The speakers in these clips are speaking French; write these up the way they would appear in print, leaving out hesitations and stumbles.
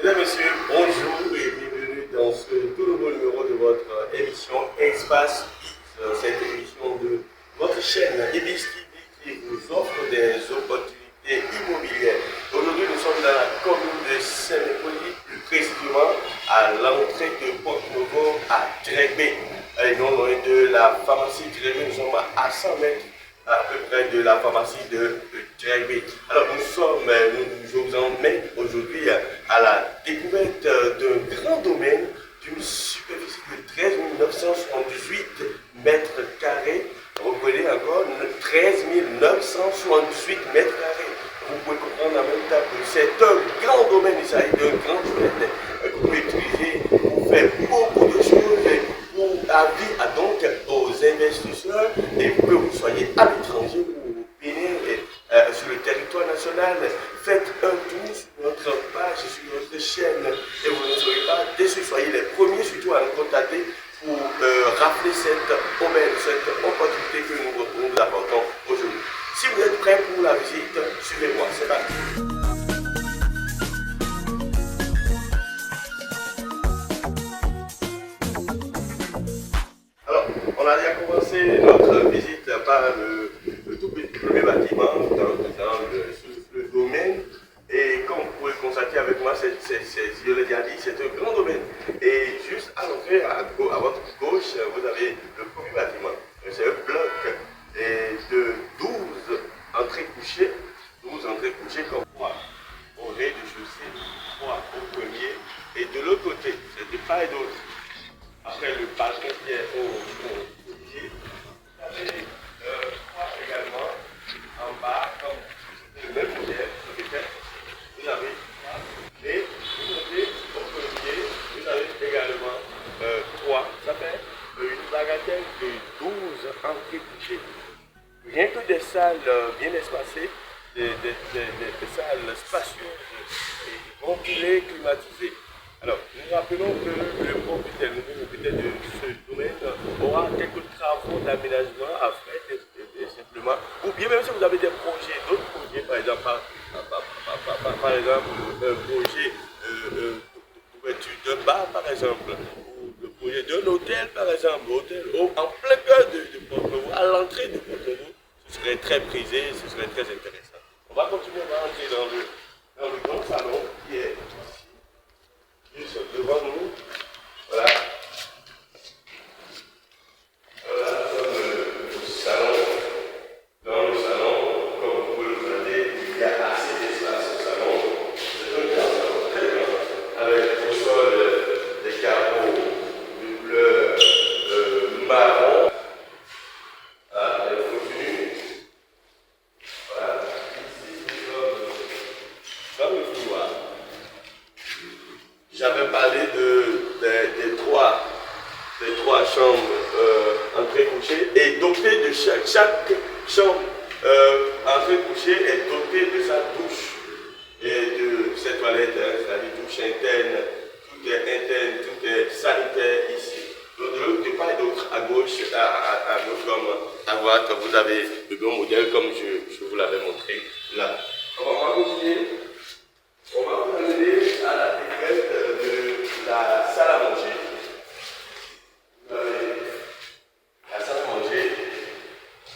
Mesdames, Messieurs, bonjour et bienvenue dans ce tout nouveau numéro de votre émission Espace X, cette émission de votre chaîne Ibis TV qui vous offre des opportunités immobilières. Aujourd'hui, nous sommes dans la commune de Saint-Mépolis, plus précisément à l'entrée de Port-Nouveau à Drégbé. Et non loin de la pharmacie Drégbé, nous sommes à 100 mètres à peu près de la pharmacie de Drégbé. Alors je vous emmène aujourd'hui à la découverte d'un grand domaine d'une superficie de 13 978 mètres carrés. Vous voyez encore 13 978 mètres carrés. Vous pouvez comprendre en même temps que c'est un grand domaine, il s'agit d'un grand domaine que vous pouvez utiliser pour faire beaucoup de choses, pour avis donc aux investisseurs, et que vous soyez à l'étranger ou au Bénin, sur le territoire national. Faites un tour sur notre page, sur notre chaîne, et vous ne serez pas déçus. Soyez les premiers surtout à nous contacter pour rappeler cette aubaine, cette opportunité que nous apportons aujourd'hui. Si vous êtes prêts pour la visite, suivez-moi, c'est parti. Alors, on a déjà commencé notre visite par le tout premier bâtiment dans le domaine. Et comme vous pouvez constater avec moi, je l'ai déjà dit, c'est un grand domaine. Et juste à l'entrée, à votre gauche, vous avez le premier bâtiment. C'est un bloc de 12 entrées couchées, 12 entrées couchées comme 3 au rez-de-chaussée, 3 au premier. Et de l'autre côté, c'est de part et d'autre. Après le balcon qui est au pied, vous avez 3 également en bas, comme le même modèle, peut-être. Vous avez 3 et vous montez au premier, vous avez également 3. Ça fait une bagatelle de 12 entrées couchées. Rien que des salles bien espacées, des salles spacieuses et ventilées, climatisées. Alors, nous rappelons que le nouveau propriétaire de ce domaine aura quelques travaux d'aménagement à faire, simplement. Ou bien même si vous avez des projets, d'autres projets, par exemple, par exemple, un projet d'ouverture d'un bar, par exemple, ou le projet d'un hôtel, par exemple, en plein cœur de Port-Nouveau, à l'entrée de Port-Nouveau, ce serait très prisé, ce serait très intéressant. On va continuer, on va entrer dans le grand salon qui est juste devant nous. Voilà. Voilà, le salon. Dans le salon, comme vous pouvez le constater, il y a assez d'espace au salon. C'est un grand salon très grand, avec au sol des carreaux de couleur marron. Voilà, elle continue. Voilà. Ici, nous sommes dans le couloir. J'avais parlé des trois chambres entrée couchée et dotée de chaque chambre entrée couchée est dotée de sa douche et de ses toilettes, c'est-à-dire douche interne, tout est interne, tout est sanitaire ici. Donc de l'autre part et d'autre, à gauche comme à droite, vous avez le bon modèle comme je vous l'avais montré là. On va continuer. On va vous amener à la découverte de la salle à manger. Vous avez la salle à manger,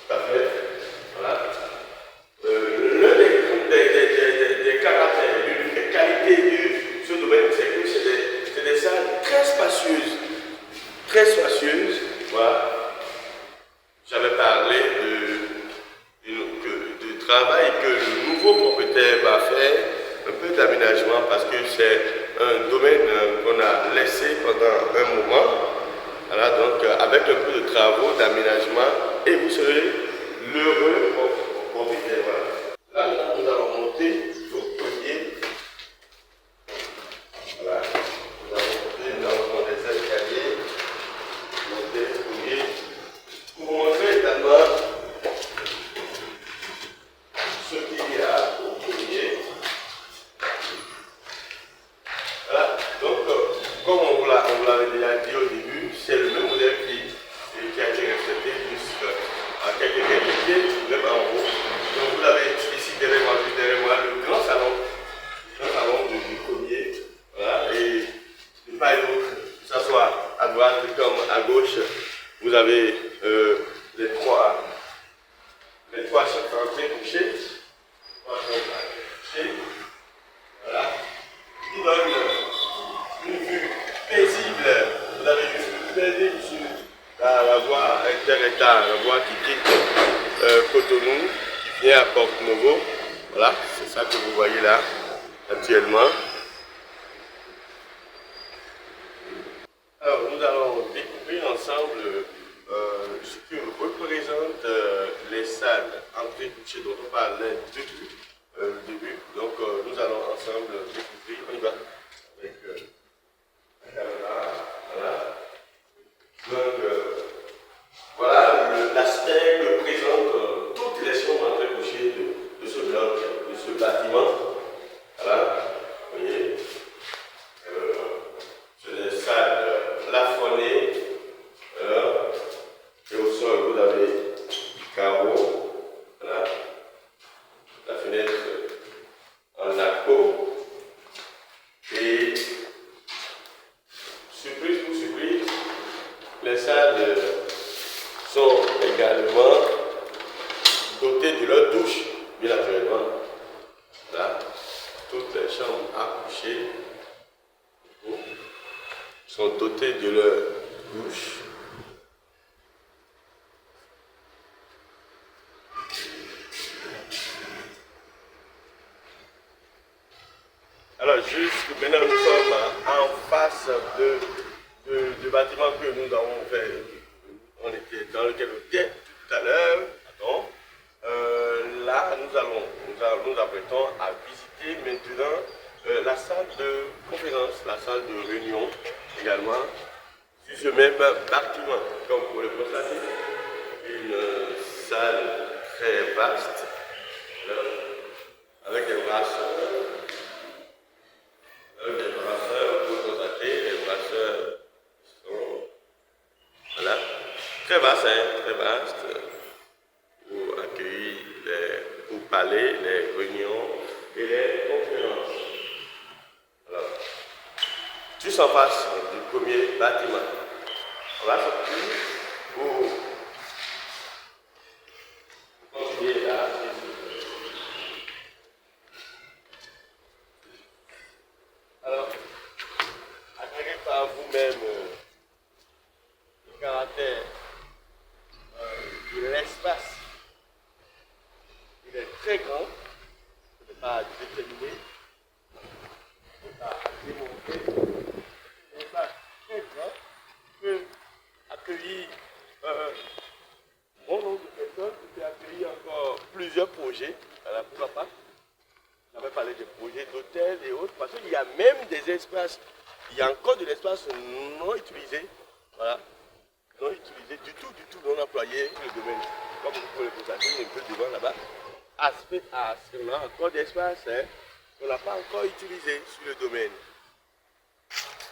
tout à fait. Voilà. L'un des caractères, l'une des qualités de ce domaine, c'est que c'est des salles très spacieuses. Très spacieuses. Voilà. J'avais parlé du travail que le nouveau propriétaire va faire. Un peu d'aménagement parce que c'est un domaine qu'on a laissé pendant un moment. Voilà, donc avec un peu de travaux d'aménagement et vous serez l'heureux propriétaire. Voilà. Là, nous allons monter au premier. Voilà. Nous allons monter des escaliers. Monter au premier. Pour vous montrer également ce qu'il y a au premier. Voilà, donc comme on vous l'avait déjà dit au début, c'est le même modèle qui a été respecté jusqu'à quelques pieds, même en haut. Donc vous l'avez ici derrière moi, le avez les trois chambres entrées couchées. Voilà. Qui donne une vue paisible. Vous avez une vue paisible sur la voie interétat, la voie qui quitte Cotonou, qui vient à Porto-Novo. Voilà, c'est ça que vous voyez là actuellement. Alors, nous allons découvrir ensemble ce que représentent les salles entrées couchées dont on parlait depuis le début. Donc, nous allons ensemble découvrir. On y va avec la caméra. Voilà. Donc, voilà l'aspect que présentent toutes les chambres entrées couchées de ce bloc, de ce bâtiment. Voilà. Vous voyez. C'est des salles plafonnées. Et au sol, vous avez du carreau. Voilà. La fenêtre en acco. Et surprise pour surprise, les salles sont également dotées de leur douche, bien naturellement. Là, toutes les chambres à coucher sont dotées de leur douche. Alors, juste maintenant, nous sommes en face du bâtiment que nous avons fait. On était dans lequel on était tout à l'heure. Là, nous apprêtons à visiter maintenant la salle de conférence, la salle de réunion également, sur ce même bâtiment. Comme vous pouvez le constater, une salle très vaste, avec des brasseurs. Les brasseurs, vous constatez, les brasseurs sont voilà, très vaste, très vaste, pour accueillir, pour parler, les réunions et les conférences. Alors, juste en face du premier bâtiment, on va sortir pour continuer là. Alors, admirez par vous-même le caractère de l'espace. Il est très grand, ce n'est pas à déterminer, ce n'est pas à démontrer. C'est un espace très grand qui peut accueillir bon nombre de personnes, qui peut accueillir encore plusieurs projets. Alors, pourquoi pas? On avait parlé des projets d'hôtels et autres, parce qu'il y a même des espaces, il y a encore de l'espace non utilisé, voilà, non utilisé du tout, non employé sur le domaine. Comme vous pouvez le constater, un peu devant là-bas, on a encore d'espace qu'on n'a pas encore utilisé sur le domaine.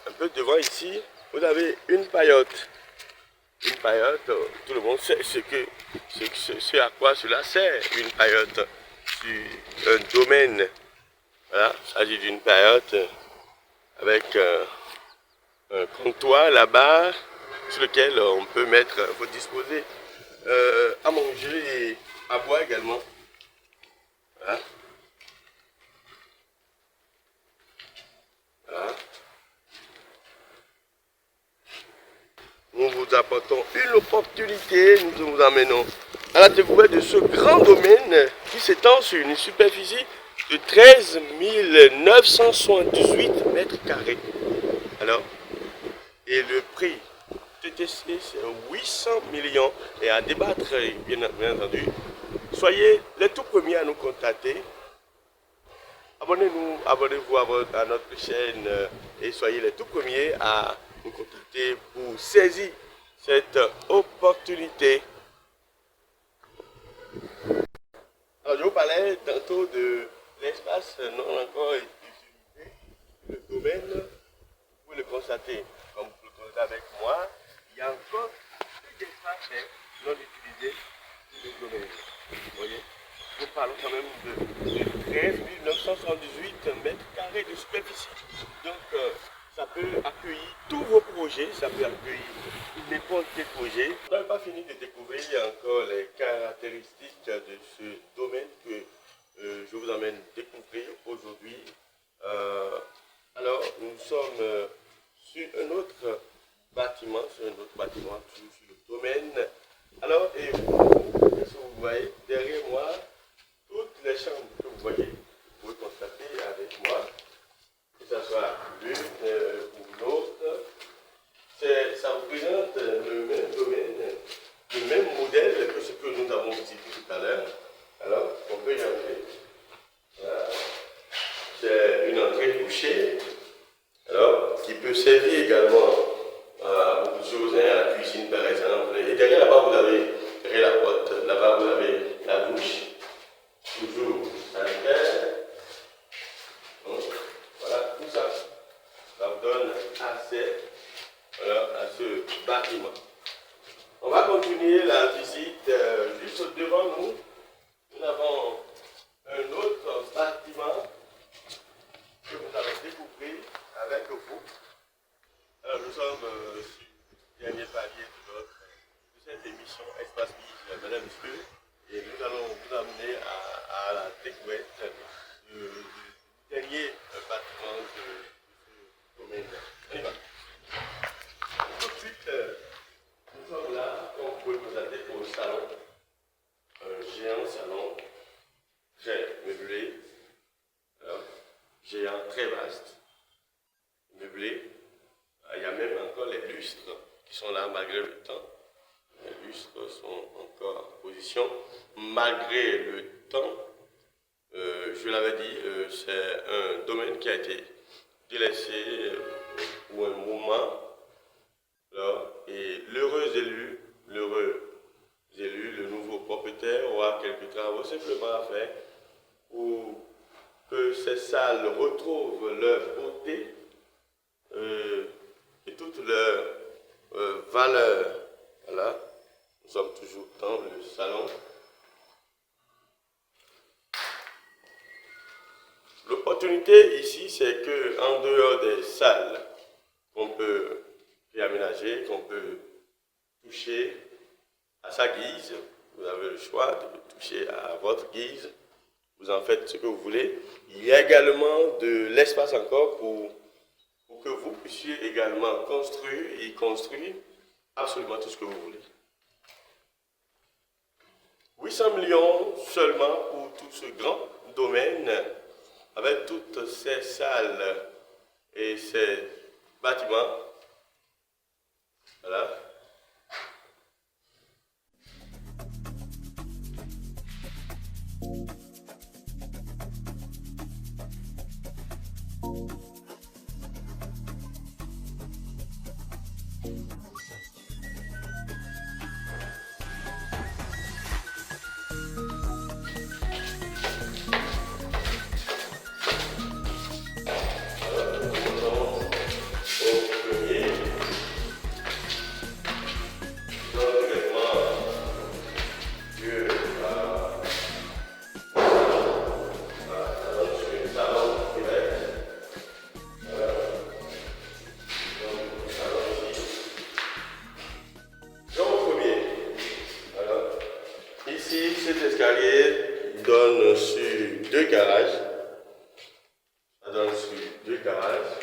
Un peu devant ici, vous avez une paillote. Une paillote, tout le monde sait ce à quoi cela sert, une paillote. Un domaine. Voilà, il s'agit d'une paillote avec un comptoir là-bas sur lequel on peut faut disposer à manger et à boire également. Voilà. Voilà. Nous vous apportons une opportunité, nous vous emmenons à la découverte de ce grand domaine qui s'étend sur une superficie de 13 978 mètres carrés. Alors, et le prix TTC, c'est 800 millions. Et à débattre, bien entendu, soyez les tout premiers à nous contacter. Abonnez-vous à notre chaîne et soyez les tout premiers à nous contacter pour saisir cette opportunité. Alors, je vous parlais tantôt de l'espace non encore utilisé, le domaine, vous le constatez, comme vous le constatez avec moi, il y a encore plus d'espace non utilisé sur le domaine. Vous voyez, nous parlons quand même de 13 978 mètres carrés de superficie. Donc, ça peut peut accueillir tous vos projets, ça peut accueillir n'importe quel projet. On n'a pas fini de découvrir encore les caractéristiques de ce domaine que je vous emmène découvrir aujourd'hui. Alors, nous sommes sur un autre bâtiment, toujours sur le domaine. Alors, et qu'est-ce que vous voyez derrière moi? Toutes les chambres que vous voyez, vous pouvez constater avec moi, que ce soit l'une ou l'autre, ça représente le même domaine, le même modèle que ce que nous avons visité tout à l'heure. Alors, on peut y entrer. Voilà. C'est une entrée couchée, alors, qui peut servir également à beaucoup de choses, à la cuisine par exemple. Et derrière là-bas, vous avez la porte, là-bas, vous avez la douche. Toujours sanitaire. Donc, voilà, tout ça, ça vous donne accès à ce bâtiment. On va continuer la visite juste devant nous. Nous avons un autre bâtiment que vous allez découvrir avec vous. Alors, nous sommes sur le dernier palier de cette émission Espace Vie, mesdames et messieurs. Et nous allons vous amener à la découverte du dernier bâtiment de ce domaine. On y va. Tout de suite, nous sommes là, comme vous pouvez constater, au salon. Un géant salon, très meublé, géant très vaste, meublé. Il y a même encore les lustres qui sont là malgré le temps. Les lustres sont encore en position. Malgré le temps, je l'avais dit, c'est un domaine qui a été délaissé pour un moment. Alors, et l'heureux élu, le nouveau propriétaire aura quelques travaux simplement à faire pour que ces salles retrouvent leur beauté et toute leur valeur. Voilà. Nous sommes toujours dans le salon. L'opportunité ici, c'est que en dehors des salles qu'on peut réaménager, qu'on peut toucher à sa guise, vous avez le choix de toucher à votre guise, vous en faites ce que vous voulez. Il y a également de l'espace encore pour que vous puissiez également construire absolument tout ce que vous voulez. 800 millions seulement pour tout ce grand domaine, avec toutes ces salles et ces bâtiments. Voilà. Cet escalier donne sur deux garages. Ça donne sur deux garages.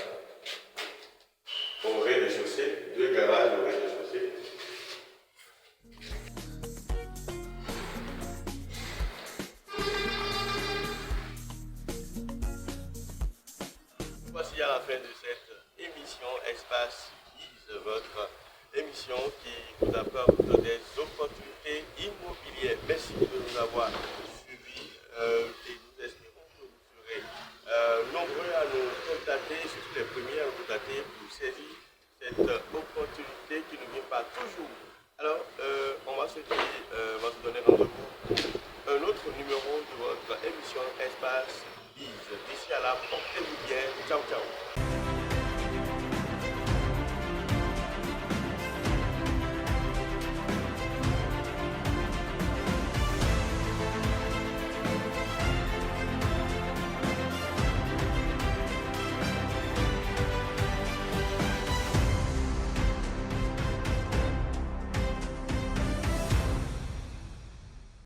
Au rez-de-chaussée, deux garages au rez-de-chaussée. Voici à la fin de cette émission Espace Guise, votre émission qui vous apporte des opportunités immobilières. Merci de nous avoir suivis et nous espérons que vous serez nombreux à nous contacter, surtout les premiers à nous contacter pour saisir cette opportunité qui ne vient pas toujours. Alors, on va se donner rendez-vous pour un autre numéro de votre émission Espace Guise. D'ici à là, portez-vous bien. Ciao, ciao.